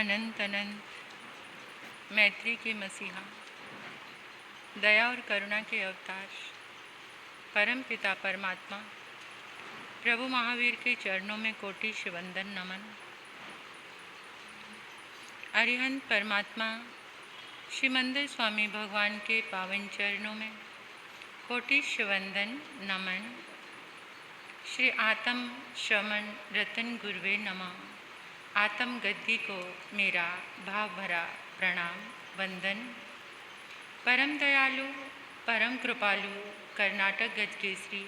अनंत अनंत मैत्री के मसीहा, दया और करुणा के अवतार परम पिता परमात्मा प्रभु महावीर के चरणों में कोटि वंदन नमन। अरिहंत परमात्मा श्रीमंदिर स्वामी भगवान के पावन चरणों में कोटि वंदन नमन। श्री आत्म श्रवण रतन गुरुवे नमः। आत्म गद्दी को मेरा भाव भरा प्रणाम वंदन। परम दयालु परम कृपालु कर्नाटक गद केसरी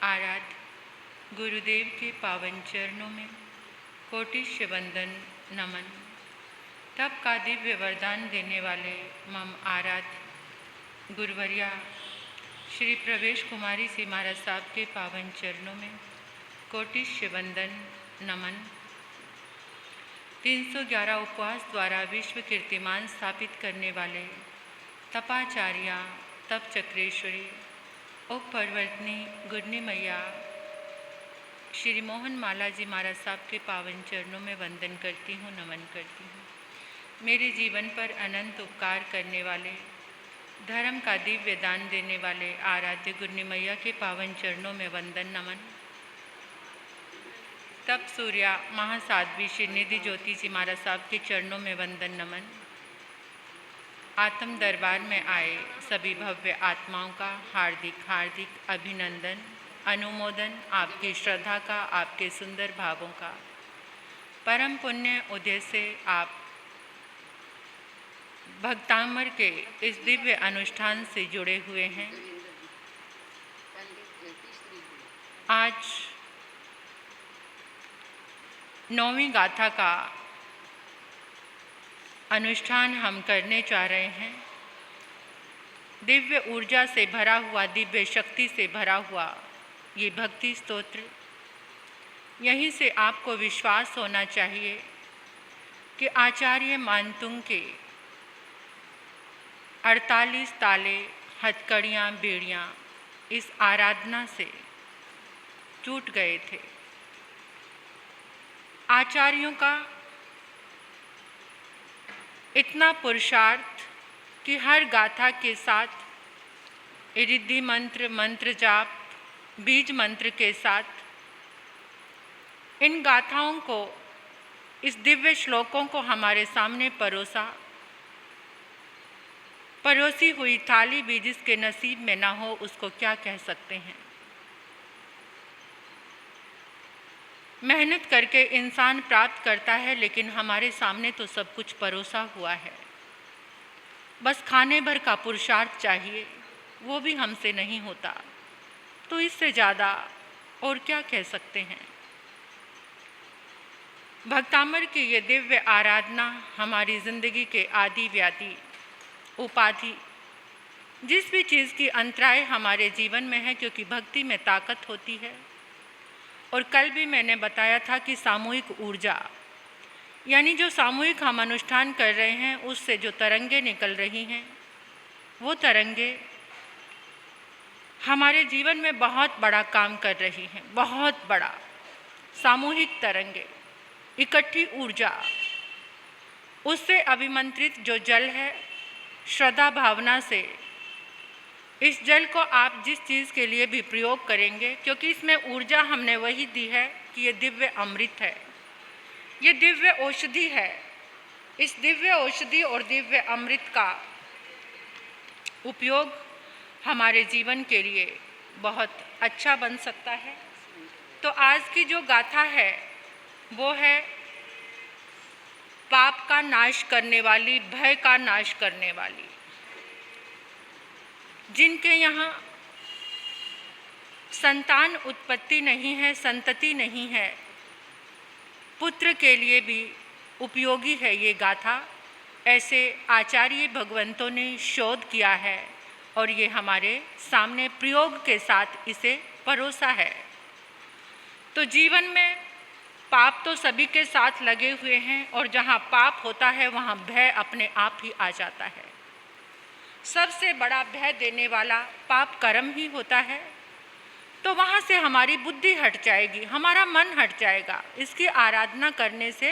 आराध्य गुरुदेव के पावन चरणों में कोटि वंदन नमन। तब का दिव्य वरदान देने वाले मम आराध्य गुरुवर्या श्री प्रवेश कुमारी सी महाराज साहब के पावन चरणों में कोटि वंदन नमन। 311 उपवास द्वारा विश्व कीर्तिमान स्थापित करने वाले तपाचार्या तप चक्रेश्वरी उप परवर्तनी गुरनी मैया श्री मोहन माला जी महाराज साहब के पावन चरणों में वंदन करती हूँ, नमन करती हूँ। मेरे जीवन पर अनंत उपकार करने वाले, धर्म का दिव्य दान देने वाले आराध्य गुरनी मैया के पावन चरणों में वंदन नमन। तप सूर्या महासाध्वी श्री निधि ज्योति जी महाराज साहब के चरणों में वंदन नमन। आत्म दरबार में आए सभी भव्य आत्माओं का हार्दिक हार्दिक अभिनंदन अनुमोदन। आपकी श्रद्धा का, आपके सुंदर भावों का परम पुण्य उदय से आप भक्तामर के इस दिव्य अनुष्ठान से जुड़े हुए हैं। आज 9वीं गाथा का अनुष्ठान हम करने जा रहे हैं। दिव्य ऊर्जा से भरा हुआ, दिव्य शक्ति से भरा हुआ ये भक्ति स्तोत्र, यहीं से आपको विश्वास होना चाहिए कि आचार्य मानतुंग के 48 ताले, हथकड़ियाँ, बेड़ियाँ इस आराधना से टूट गए थे। आचार्यों का इतना पुरुषार्थ कि हर गाथा के साथ रिद्धि मंत्र, मंत्र जाप, बीज मंत्र के साथ इन गाथाओं को, इस दिव्य श्लोकों को हमारे सामने परोसी हुई थाली भी जिसके नसीब में ना हो उसको क्या कह सकते हैं। मेहनत करके इंसान प्राप्त करता है, लेकिन हमारे सामने तो सब कुछ परोसा हुआ है। बस खाने भर का पुरुषार्थ चाहिए, वो भी हमसे नहीं होता, तो इससे ज़्यादा और क्या कह सकते हैं। भक्तामर की ये दिव्य आराधना हमारी ज़िंदगी के आदि व्याधि उपाधि, जिस भी चीज़ की अंतराय हमारे जीवन में है, क्योंकि भक्ति में ताकत होती है। और कल भी मैंने बताया था कि सामूहिक ऊर्जा, यानी जो सामूहिक हम अनुष्ठान कर रहे हैं उससे जो तरंगे निकल रही हैं, वो तरंगे हमारे जीवन में बहुत बड़ा काम कर रही हैं। बहुत बड़ा सामूहिक तरंगे, इकट्ठी ऊर्जा, उससे अभिमंत्रित जो जल है, श्रद्धा भावना से इस जल को आप जिस चीज़ के लिए भी प्रयोग करेंगे, क्योंकि इसमें ऊर्जा हमने वही दी है कि ये दिव्य अमृत है, ये दिव्य औषधि है। इस दिव्य औषधि और दिव्य अमृत का उपयोग हमारे जीवन के लिए बहुत अच्छा बन सकता है। तो आज की जो गाथा है वो है पाप का नाश करने वाली, भय का नाश करने वाली। जिनके यहाँ संतान उत्पत्ति नहीं है, संतति नहीं है, पुत्र के लिए भी उपयोगी है ये गाथा। ऐसे आचार्य भगवंतों ने शोध किया है और ये हमारे सामने प्रयोग के साथ इसे परोसा है। तो जीवन में पाप तो सभी के साथ लगे हुए हैं, और जहाँ पाप होता है वहाँ भय अपने आप ही आ जाता है। सबसे बड़ा भय देने वाला पाप कर्म ही होता है। तो वहाँ से हमारी बुद्धि हट जाएगी, हमारा मन हट जाएगा। इसकी आराधना करने से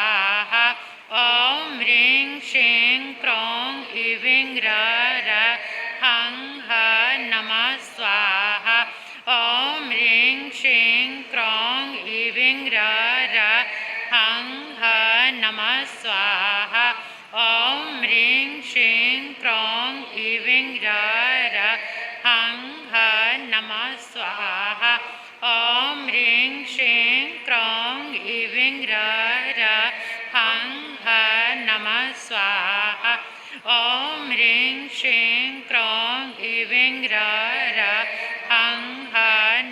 स्वाहा। ॐ ह्रीं श्रीं क्रों ह्रीं र हं ह नमः स्वाहा। ॐ ह्रीं श्रीं क्रों ह्रीं र हं ह नमः स्वाहा। ॐ ह्रीं श्रीं क्रों ह्रीं र हं ह नमः स्वाहा। ॐ ह्रीं श्रीं क्रों ह्रीं र हं ह नमः स्वाहा। ॐ ह्रीं श्रीं क्रों ह्रीं र हं ह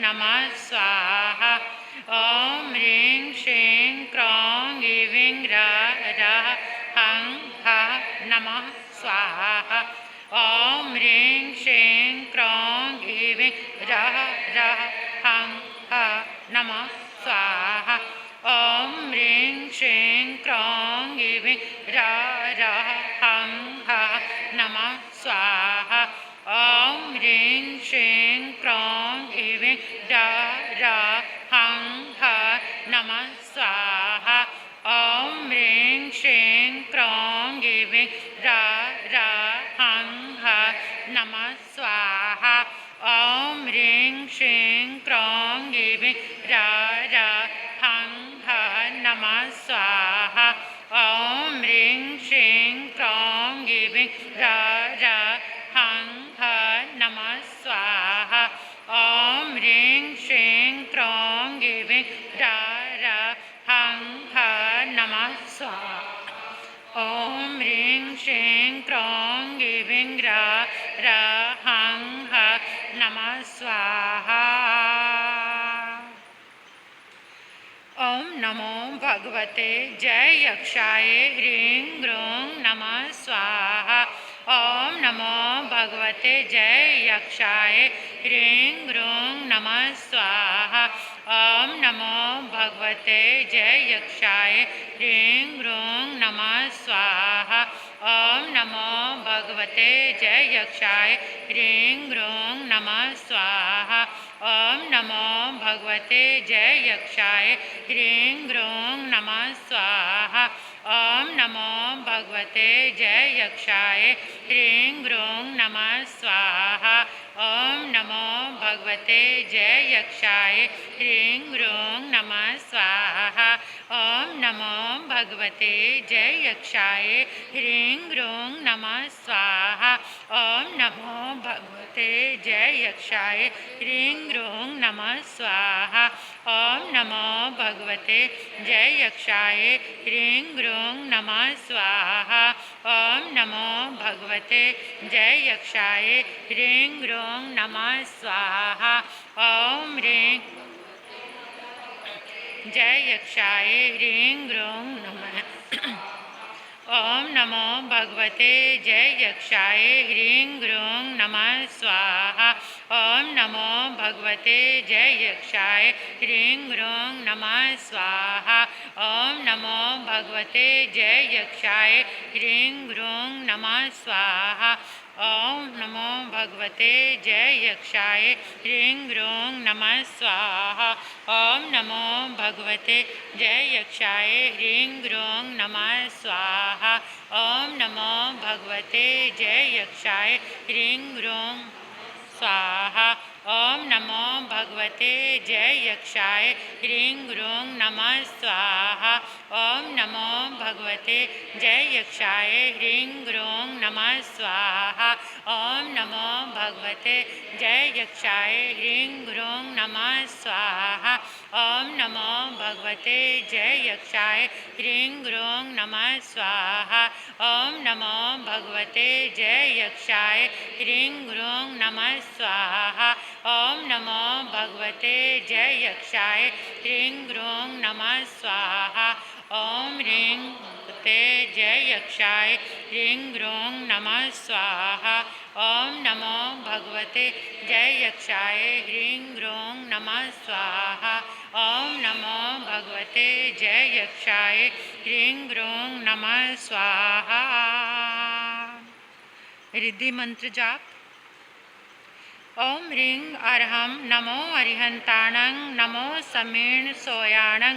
नमः स्वाहा। ॐ ह्रीं श्रीं क्रों ह्रीं र हं ह नमः स्वाहा। ॐ ह्रीं श्रीं क्रों ह्रीं र हं ह नमः स्वाहा। ॐ ह्रीं श्रीं क्रों ह्रीं र हं ह नमः स्वाहा। ॐ ह्रीं श्रीं क्रों ह्रीं र हं ह नमः स्वाहा। ॐ ह्रीं श्रीं क्रों ह्रीं र हं ह नमः स्वाहा। ॐ ह्रीं श्रीं क्रों ह्रीं र हं ह नमः स्वाहा। ॐ ह्रीं श्रीं क्रों ह्रीं र हं ह नमः स्वाहा। ॐ ह्रीं श्रीं क्रों ह्रीं र हं ह नमः स्वाहा। ॐ ह्रीं श्रीं क्रों ह्रीं र हं ह नमः स्वाहा। ॐ नमो भगवते जय यक्षाय ह्रीं ग्रूं नमः स्वाहा। ॐ नमो भगवते जय यक्षाय ह्रीं ग्रूं नमः स्वाहा। ॐ नमो भगवते जय यक्षाय ह्रीं ग्रूं नमः स्वाहा। ॐ नमो भगवते जय यक्षाय ह्रीं ग्रूं नमः स्वाहा। ॐ नमो भगवते जय यक्षाय ह्रीं ग्रूं नमः स्वाहा। ॐ नमो भगवते जय यक्षाय ह्रीं ग्रूं नमः स्वाहा। ॐ नमो भगवते जय यक्षाय ह्रीं ग्रूं नमः स्वाहा। ॐ नमो भगवते जय यक्षाय ह्रीं ग्रूं नमः स्वाहा। ॐ नमो भगवते जय यक्षाय ह्रीं ग्रूं नमः स्वाहा। ॐ नमो भगवते जय यक्षाय ह्रीं ग्रूं नमः स्वाहा। ॐ नमो भगवते जय यक्षाय ह्रीं ग्रूं नमः स्वाहा। ॐ ह्रीं जय यक्षाय ह्रीं ग्रूं नमः ॐ नमो भगवते जय यक्षाय ह्रीं ग्रूं नमः स्वाहा। ॐ नमो भगवते जय यक्षाय ह्रीं ग्रूं नमः स्वाहा। ॐ नमो भगवते जय यक्षाय ह्रीं ग्रूं नमः स्वाहा। ॐ नमो भगवते जय यक्षाय ह्रीं ग्रूं नमः स्वाहा। ॐ नमो भगवते जय यक्षाय ह्रीं ग्रूं नमः स्वाहा। ॐ नमो भगवते जय यक्षाय ह्रीं ग्रूं स्वाहा। ॐ नमो भगवते जय यक्षाय ह्रीं ग्रूं नमः स्वाहा। ॐ नमो भगवते जय यक्षाय ह्रीं ग्रूं नमः स्वाहा। ॐ नमो भगवते जय यक्षाय ह्रीं ग्रूं नमः स्वाहा। ॐ नमो भगवते जय यक्षाय ह्रीं ग्रूं नमः स्वाहा। ॐ नमो भगवते जय यक्षाय ह्रीं ग्रूं नमः स्वाहा। ॐ नमो भगवते जय यक्षाय ह्रीं ग्रूं नमः स्वाहा। ॐ ह्रीं भगवते जय यक्षाय ह्रीं ग्रूं नमः स्वाहा। ॐ नमो भगवते जय यक्षाय ह्रीं ग्रूं नमः स्वाहा। ॐ नमो भगवते जय यक्षाय ह्रीं ग्रूं नमः स्वाहा। रिद्धि मंत्र जाप। ॐ ह्रीं अर्हं नमो अरिहन्ताणं नमो समीर्ण सोयाणं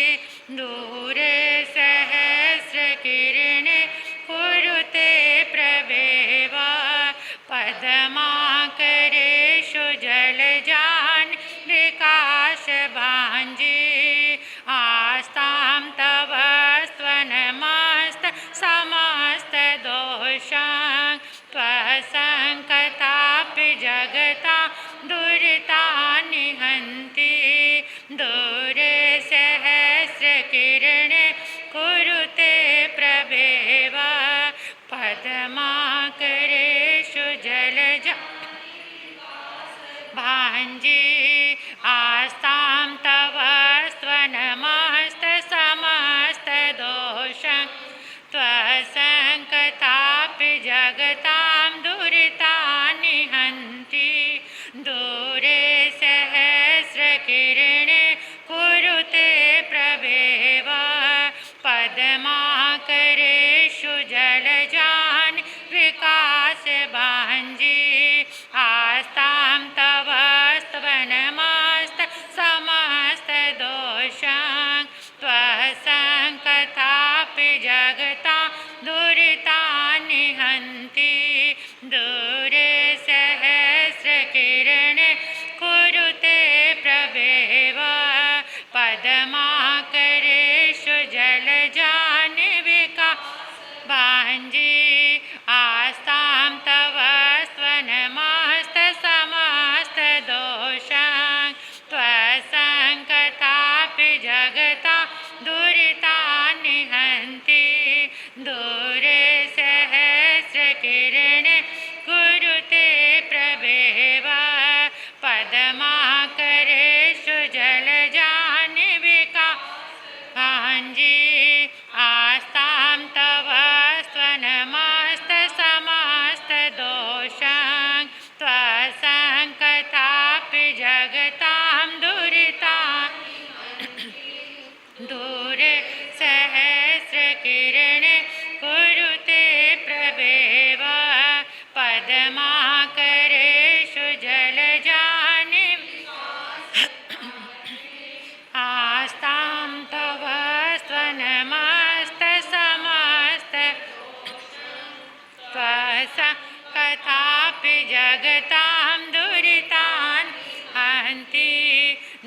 दोषां त्वसङ्कतापि जगता दुरितानि हन्ति दूरे सहस्रकिरणे कुरुते प्रभेव पद्माकरेषु जलजा भाञ्जी आस्तां तव स्वनमस्तसमस्तदोषं त्वसङ्कतापि जगतां दुरितानि हन्ति दूरे सहस्रकिरणे कुरुते प्रभेव पद्माकरेषु जलजानि विकासभाञ्जी आस्तां तव समस्तदोषां त्वसङ्कतापि जगता दुरितानि हन्ति दूरे सहस्रकिरणे कुरुते प्रभेव पद्माकरेषु जलजानि विकासभाञ्जी आस्तां तव स्वनमस्तसमस्तदोषां त्वसङ्कतापि जगता दुरितानि हन्ति दूरे सहस्रकिरणे कुरुते प्रभेव पद्माकरेषु जलजानि विकासभाञ्जी आस्तां तव स्वनमस्तसमस्तदोषां त्वसङ्कतापि जगतां दुरितानि दूरे सहस्रकिरणे कुरुते प्रभेव पद्माकरेषु जलजानि आस्तां तव स्वनमस्तसमस्त त्वसङ्कतापि जगतां दुरितानि हन्ति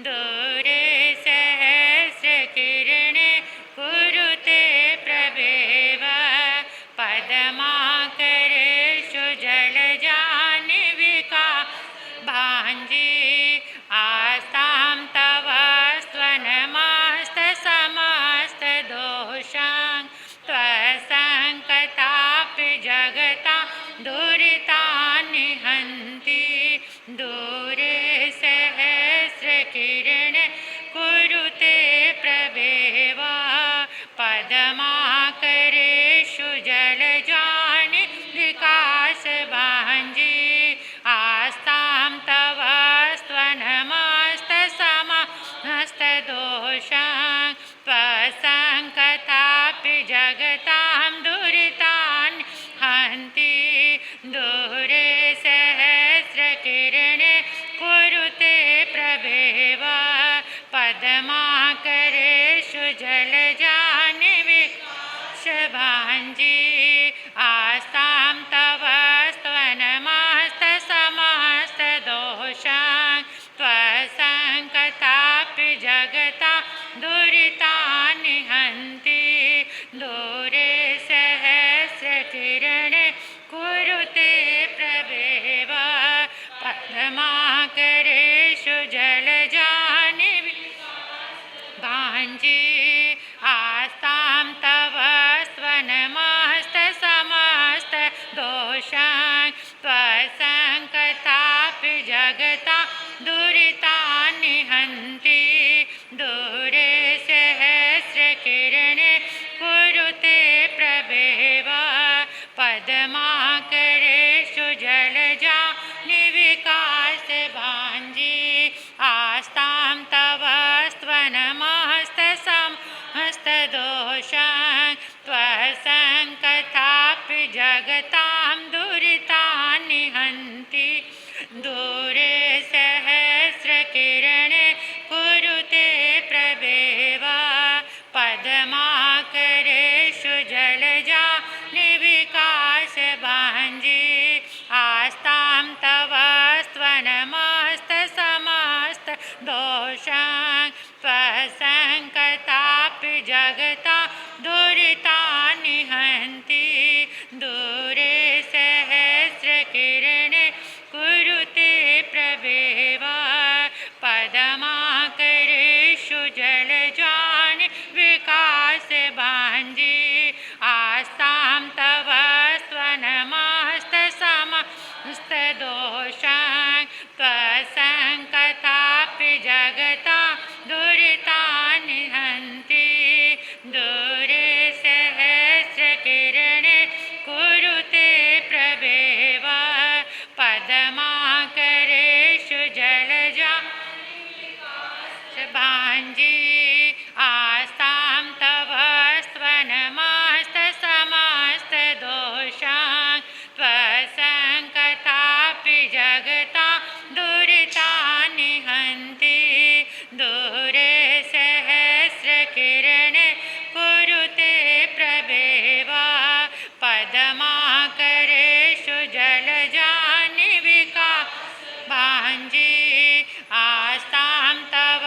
दूरे सहस्रकिरणे कुरुते प्रभेव पद्माकरेषु जलजानि विकासभाञ्जी आस्तां तव स्वनमस्तसमस्तदोषां त्वसङ्कतापि जगता दुरितानि हन्ति दूरे सहस्रकिरणे कुरुते प्रभेव पद्माकरेषु जलजानि विकासभाञ्जी आस्तां तव स्वनमस्तसमस्तदोषां त्वसङ्कतापि जगतां दुरितानि हन्ति दूरे सहस्रकिरणे कुरुते प्रभेव पद्माकरेषु जलजानि विकासभाञ्जी आस्तां तव स्वनमस्तसमस्तदोषां त्वसङ्कतापि जगता दुरितानि हन्ति दूरे सहस्रकिरणे कुरुते प्रभेव पद्माकरेषु जलजानि विकासभाञ्जी आस्तां तव स्वनमस्तसमस्तदोषां त्वसङ्कतापि जगता दुरितानि हन्ति दूरे सहस्रकिरणे कुरुते प्रभेव पद्माकरेषु जलजानि विकासभाञ्जी आस्तां तव स्वनमस्तसमस्तदोषां त्वसङ्कतापि जगतां दुरितानि हन्ति दूरे सहस्रकिरणे कुरुते प्रभेव पद्माकरेषु जलजानि विकासभाञ्जी आस्तां तव स्वनमस्तसमस्तदोषां त्वसङ्कतापि जगता दुरितानि हन्ति दूरे पद्माकरेषु जलजाह्नविका भाञ्जी आस्तां तव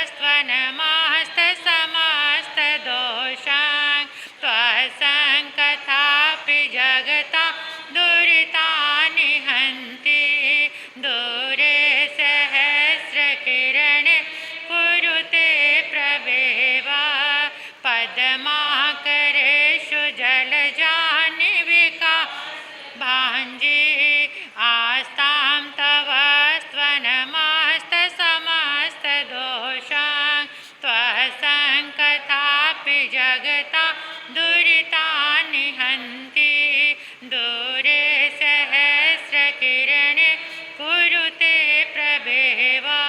स्त्वनमस्तसमस्तदोषान् त्वसङ्कथापि जगता दुरितानि हन्ति दूरे सहस्रकिरणे कुरुते प्रभेवा पद्माकरेषु जलजाह्नविका भाञ्जी आस्तां तव स्त्वनमस्तसमस्तदोषान् त्वसङ्कथापि जगता दुरितानि हन्ति दूरे सहस्रकिरणे कुरुते प्रभेवा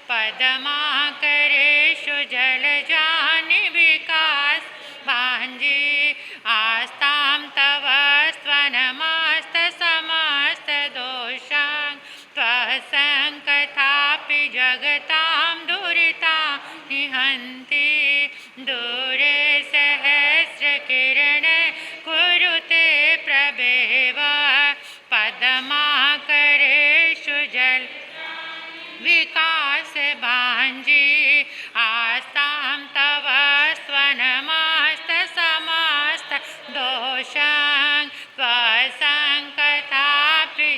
पद्माकरेषु जलजाह्नविका भाञ्जी आस्तां तव स्त्वनमस्तसमस्तदोषान् त्वसङ्कथापि जगतां दुरितानि हन्ति दूरे सहस्रकिरणे कुरुते प्रभेवा पद्माकरेषु जलविकास भाञ्जी आस्तां तव स्त्वनमस्तसमस्तदोषान् त्वसङ्कथापि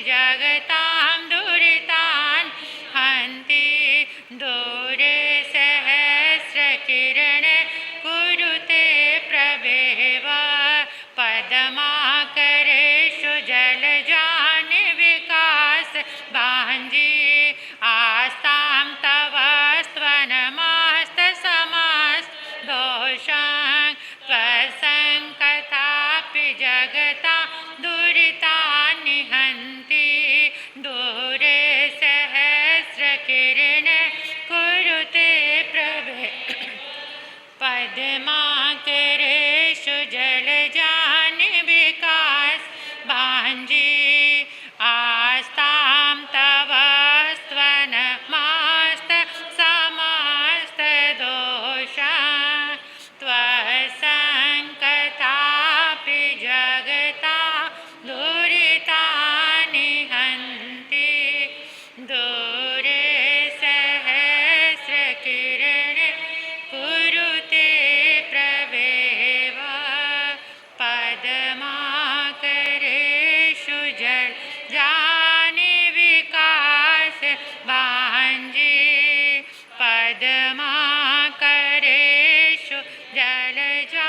जगतां दुरितान् हन्ति दूरे सहस्रकिरणे कुरुते प्रभेवा पद्माकरेषु जलजाह्नविका भाञ्जी आस्तां तव स्त्वनमस्तसमस्तदोषान् त्वसङ्कथापि जगता दुरितानि हन्ति दूरे सहस्रकिरणे कुरुते पद्माकरेषु जलजाह्नविका भाञ्जी आस्तां तव स्त्वनमस्तसमस्तदोषान् त्वसङ्कथापि जगता दुरितानि हन्ति दूरे सहस्रकिरणे कुरुते प्रभेवा पद्माकरेषु जलजाह्नविका भाञ्जी पद्माकरेषु जलजाह्नविका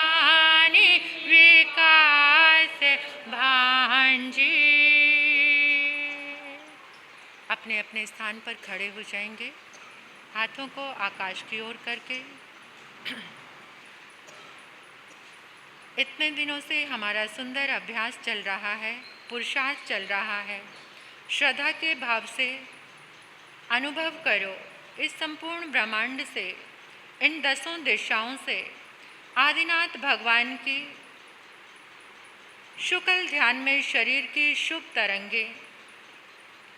भाञ्जी। अपने अपने स्थान पर खड़े हो जाएंगे, हाथों को आकाश की ओर करके। इतने दिनों से हमारा सुंदर अभ्यास चल रहा है, पुरुषार्थ चल रहा है। श्रद्धा के भाव से अनुभव करो इस संपूर्ण ब्रह्मांड से, इन 10 दिशाओं से आदिनाथ भगवान की शुक्ल ध्यान में शरीर की शुभ तरंगे,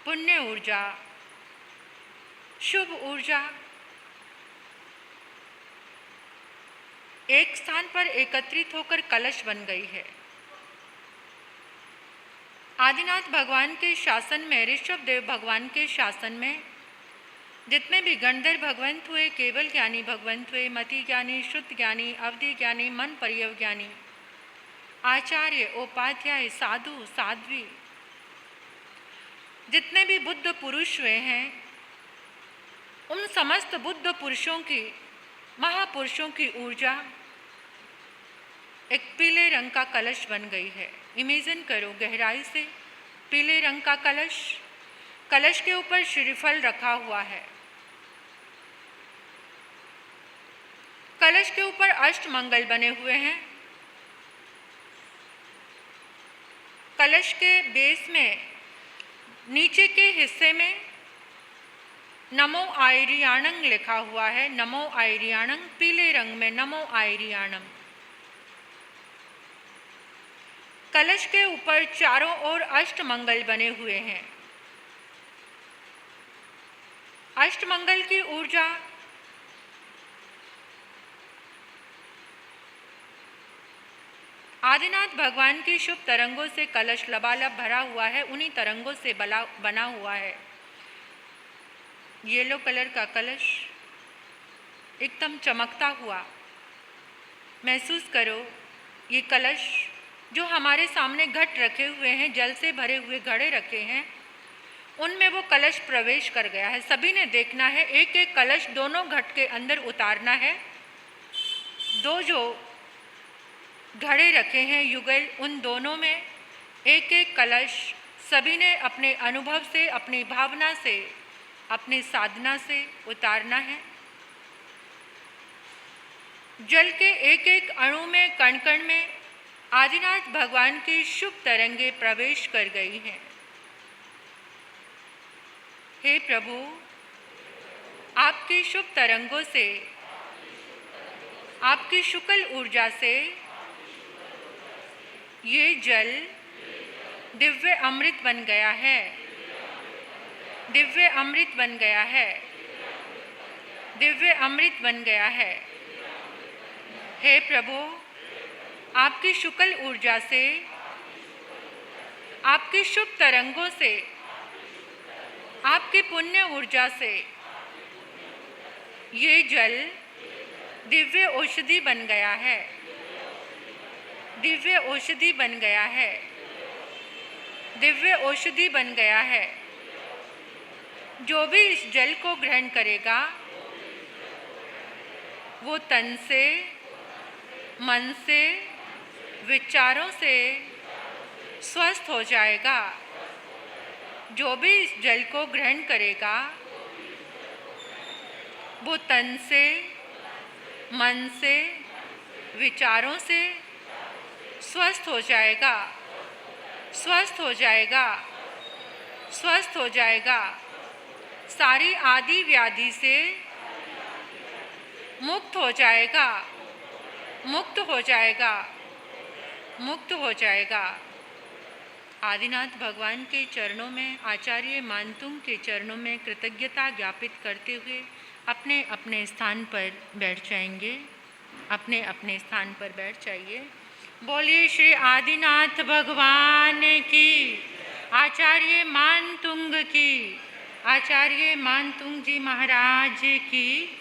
पुण्य ऊर्जा, शुभ ऊर्जा एक स्थान पर एकत्रित होकर कलश बन गई है। आदिनाथ भगवान के शासन में, ऋषभ देव भगवान के शासन में जितने भी गणधर भगवंत हुए, केवल ज्ञानी भगवंत हुए, मति ज्ञानी, शुद्ध ज्ञानी, अवधि ज्ञानी, मन परियव ज्ञानी, आचार्य, उपाध्याय, साधु, साध्वी, जितने भी बुद्ध पुरुष हुए हैं, उन समस्त बुद्ध पुरुषों की, महापुरुषों की ऊर्जा एक पीले रंग का कलश बन गई है। इमेजिन करो गहराई से, पीले रंग का कलश, कलश के ऊपर श्रीफल रखा हुआ है। कलश के ऊपर अष्टमंगल बने हुए हैं। कलश के बेस में नीचे के हिस्से में नमो आयरियाणं लिखा हुआ है। नमो आयरियाणं, पीले रंग में नमो आयरियाणं। कलश के ऊपर चारों ओर अष्टमंगल बने हुए हैं। अष्टमंगल की ऊर्जा आदिनाथ भगवान की शुभ तरंगों से कलश लबालब भरा हुआ है, उन्हीं तरंगों से बना हुआ है। येलो कलर का कलश एकदम चमकता हुआ महसूस करो। ये कलश जो हमारे सामने घट रखे हुए हैं, जल से भरे हुए घड़े रखे हैं, उनमें वो कलश प्रवेश कर गया है। सभी ने देखना है, एक एक कलश दोनों घट के अंदर उतारना है। दो जो घड़े रखे हैं युगल, उन दोनों में एक एक कलश सभी ने अपने अनुभव से, अपनी भावना से, अपनी साधना से उतारना है। जल के एक एक अणु में, कण कण में आदिनाथ भगवान की शुभ तरंगे प्रवेश कर गई हैं। हे प्रभु, आपकी शुभ तरंगों से, आपकी शुक्ल ऊर्जा से ये जल दिव्य अमृत बन गया है, दिव्य अमृत बन गया है, दिव्य अमृत बन गया है। हे प्रभु, आपकी शुक्ल ऊर्जा से, आपकी शुभ तरंगों से, आपकी पुण्य ऊर्जा से ये जल दिव्य औषधि बन गया है, दिव्य औषधि बन गया है, दिव्य औषधि बन गया है। जो भी इस जल को ग्रहण करेगा वो तन से, मन से, विचारों से स्वस्थ हो जाएगा। जो भी इस जल को ग्रहण करेगा वो तन से, मन से, विचारों से स्वस्थ हो जाएगा, स्वस्थ हो जाएगा, स्वस्थ हो जाएगा। सारी आदि व्याधि से मुक्त हो जाएगा, मुक्त हो जाएगा, मुक्त हो जाएगा। आदिनाथ भगवान के चरणों में, आचार्य मानतुंग के चरणों में कृतज्ञता ज्ञापित करते हुए अपने अपने स्थान पर बैठ जाएंगे, अपने अपने स्थान पर बैठ जाइए। बोलिए श्री आदिनाथ भगवान की, आचार्य मानतुंग की, आचार्य मानतुंग जी महाराज की।